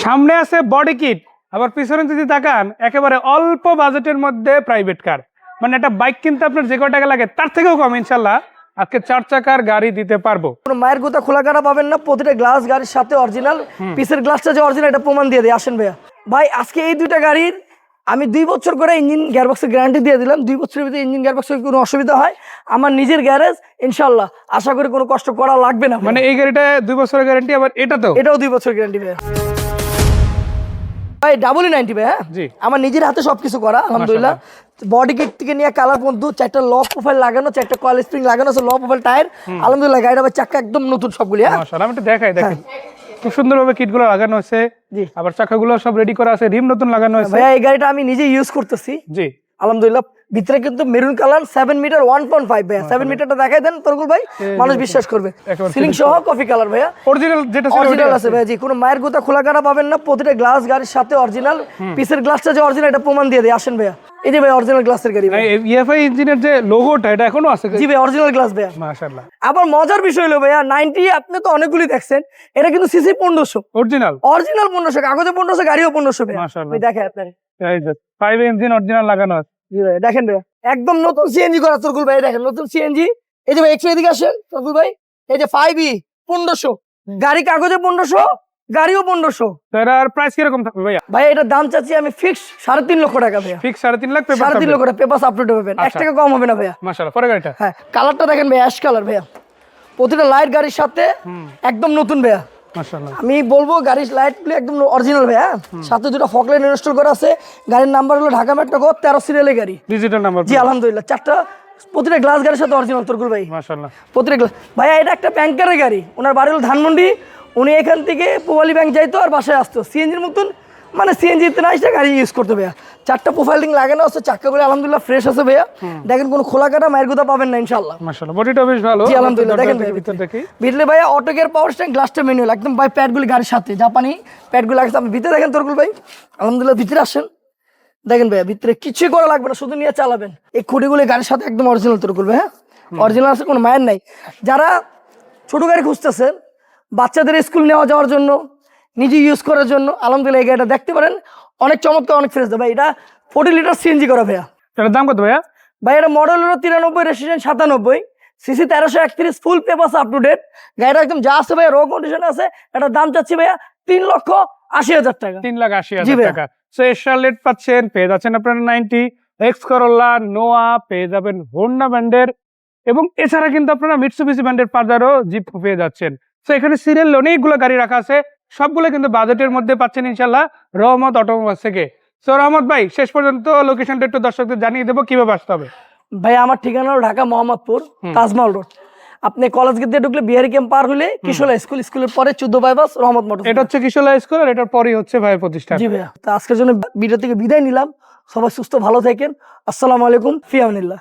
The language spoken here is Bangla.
সামনে আছে বডি কিট, আবার পিছনে যদি তাকান একেবারে অল্প বাজেটের মধ্যে প্রাইভেট কার, মানে একটা বাইক কিনতে আপনার যে কয় টাকা লাগে তার থেকেও কম ইনশাল্লাহ আজকে 4 চাকার গাড়ি দিতে পারবো। কোনো মায়ের গোতা খোলা কাটা পাবেন না, প্রতিটা গ্লাস গাড়ির সাথে অরিজিনাল, পিসের গ্লাসটা যে অরিজিনাল এটা প্রমাণ দিয়ে দিই। আসেন ভাইয়া, ভাই আজকে এই দুইটা গাড়ির আমি 2 বছর করে ইঞ্জিন গিয়ারবক্সের গ্যারান্টি দিয়ে দিলাম। 2 বছরের ভিতরে ইঞ্জিন গিয়ারবক্সের কোনো অসুবিধা হয় আমার নিজের গ্যারেজ, ইনশাল্লাহ আশা করি কোনো কষ্ট করা লাগবে না। মানে এই গাড়িটা 2 বছরের গ্যারান্টি, আবার এটাও 2 বছর গ্যারান্টি ভাইয়া। ভাই ডাবল90 ভাই, হ্যাঁ জি, আমার নিজের হাতে সবকিছু করা আলহামদুলিল্লাহ। বডি কিট থেকে নিয়ে কালার পর্যন্ত 4টা লক প্রোফাইল লাগানো, 4টা কয়েল স্প্রিং লাগানো আছে, ল প্রোফাইল টায়ার আলহামদুলিল্লাহ। গাড়িটা ভাই চাকা একদম নতুন সবগুলি। হ্যাঁ মাশাআল্লাহ, আমি একটু দেখাই, দেখেন খুব সুন্দরভাবে কিটগুলো লাগানো আছে। জি, আবার চাকাগুলো সব রেডি করা আছে, রিম নতুন লাগানো আছে। ভাইয়া এই গাড়িটা আমি নিজে ইউজ করতেছি। জি আলহামদুলিল্লাহ। ভিতরে কিন্তু মেরুন কালার 7 মিটার 1.5 ভাইয়া। 7 মিটারটা দেখাই দেন তরকুল ভাই, মানুষ বিশ্বাস করবে। সিলিং সহ কফি কালার ভাইয়া, অরিজিনাল যেটা ছিল অরিজিনাল আছে ভাইয়া। জি, কোনো মায়ের গোতা খোলা কাটা পাবেন না, প্রতিটা গ্লাস গাড়ির সাথে অরিজিনাল, পিসের গ্লাসটা যে অরিজিনাল এটা প্রমাণ দিয়ে দিই। আসেন ভাইয়া, এই যে ভাই অরিজিনাল গ্লাসের গাড়ি ভাই। ইএফআই ইঞ্জিনের যে লোগোটা এটা এখনো আছে। জি ভাই, অরিজিনাল গ্লাস ভাইয়া। মাশাআল্লাহ। আবার মজার বিষয় হলো ভাইয়া 90 আপনি তো অনেকগুলি দেখছেন, এটা কিন্তু সিসি 1500 অরিজিনাল 1500, কাগজে 1500, গাড়িও 1500 ভাইয়া। মাশাআল্লাহ। ভাই দেখেন আপনার এই যে 5 ইঞ্জিন অরিজিনাল লাগানো আছে। জি ভাই দেখেন ভাইয়া, একদম নতুন সিএনজি করা তরকুল ভাই। দেখেন নতুন সিএনজি। এই যে ভাই একটু এদিকে আসেন তরকুল ভাই, এই যে 5E 1500, গাড়ি কাগজে 1500, গাড়িও 1500। এটার প্রাইস কিরকম থাকবে ভাইয়া? ভাই এটার দাম চাচ্ছি আমি ফিক্স 3.5 লক্ষ টাকা ভাইয়া। ফিক্স 3.5 লাখ, পেপার 3.5 লক্ষ টাকা, পেপার আপলোড পাবেন, 1 টাকা কম হবে না ভাইয়া। মাশাআল্লাহ। পরে গাড়িটা হ্যাঁ, কালারটা দেখেন ভাই, অ্যাশ কালার ভাইয়া। প্রতিটা লাইট গাড়ির সাথে একদম নতুন ভাইয়া। মাশাআল্লাহ। আমি বলবো গাড়ির লাইটগুলো একদম অরিজিনাল ভাইয়া। সাথে দুটো ফগ লাইট ইনস্টল করা আছে। গাড়ির নাম্বার হলো ঢাকা মেট্রো 13 সিরিয়ালের গাড়ি, ডিজিটাল নাম্বার। জি আলহামদুলিল্লাহ। 4টা প্রতিটা গ্লাস গাড়ির সাথে অরিজিনাল তরকুল ভাই। মাশাআল্লাহ। প্রতিটা গ্লাস ভাইয়া, এটা একটা ব্যাংকারের গাড়ি। ওনার বাড়ি হলো ধানমন্ডি, উনি এখান থেকে পোয়ালি ব্যাংক যাইতো আর বাসায় আসতো সিএনজির মতন, মানে সিএনজিতে না এসে গাড়ি ইউজ করতে ভাইয়া। 4টা প্রোফাইলিং লাগানো আছে, চাকাগুলো আলহামদুলিল্লাহ ফ্রেশ আছে ভাইয়া। দেখেন কোনো খোলা কাটা মায়ের গোদা পাবেন না ইনশাআল্লাহ। মাশাআল্লাহ, বডিটা বেশ ভালো। জি আলহামদুলিল্লাহ। দেখেন ভিতর দেখি ভিতরে ভাইয়া অটো গিয়ার পাওয়ার স্ট্যান্ড, গ্লাসটা ম্যানুয়াল একদম ভাই। প্যাডগুলি গাড়ির সাথে জাপানি প্যাডগুলো আছে। আপনি ভিতরে দেখেন তরকুল ভাই, আলহামদুলিল্লাহ। ভিতরে আসেন, দেখেন ভাইয়া ভিতরে কিছুই করা লাগবে না, শুধু নিয়ে চালাবেন। এই খুঁটিগুলি গাড়ির সাথে একদম অরিজিনাল তরকুল ভাই। হ্যাঁ অরিজিনাল আছে, কোনো মায়ের নাই। যারা ছোট গাড়ি খুঁজতেছেন বাচ্চাদের স্কুল নেওয়া যাওয়ার জন্য, নিজে ইউজ করার জন্য, আলহামদুলিল্লাহ এই গাড়িটা দেখতে পারেন। অনেক চমৎকার, অনেক ফ্রেশ ভাই। এটা 40 লিটার সিএনজি করা ভাইয়া। এটার দাম কত ভাইয়া? ভাই এটা মডেল হলো 93, registration 97, CC 1331, full papers up to date. গাড়িটা একদম যা আছে ভাইয়া, র কন্ডিশন আছে। এটার দাম চাচ্ছি ভাইয়া 3,80,000 টাকা। 3,80,000 টাকা। সো শার্লেট পাচ্ছেন, পেয়ে যাচ্ছেন আপনারা 90, এক্স করোলা, নোয়া, পেয়ে যাবেন হোন্ডা ব্র্যান্ডের, এবং এছাড়া কিন্তু আপনারা মিৎসুবিশি ব্র্যান্ডের পাজারো জিপ পেয়ে যাচ্ছেন। সো এখানে সিরিয়াল অনেকগুলো গাড়ি রাখা আছে, সবগুলো কিন্তু বাজেটের মধ্যে পাচ্ছেন ইনশাল্লাহ রহমত অটোমোবাইলস থেকে। সো রহমত ভাই, শেষ পর্যন্ত লোকেশনটা একটু দর্শকদের জানিয়ে দেবো কিভাবে আসতে হবে। ভাই আমার ঠিকানা হলো ঢাকা মোহাম্মদপুর তাজমহল রোড। আপনি কলেজ গেট দিয়ে ঢুকলে বিহারি ক্যাম্প পার হলে কিশোলা স্কুল, স্কুলের পরে 14 বাইপাস রহমত মোটর। এটা হচ্ছে কিশোলা স্কুল, আর এটার পরেই হচ্ছে ভাই প্রতিষ্ঠান। জি ভাইয়া, তো আজকের জন্য ভিডিও থেকে বিদায় নিলাম। সবাই সুস্থ ভালো থাকেন। আসসালামু আলাইকুম, ফি আমানিল্লাহ।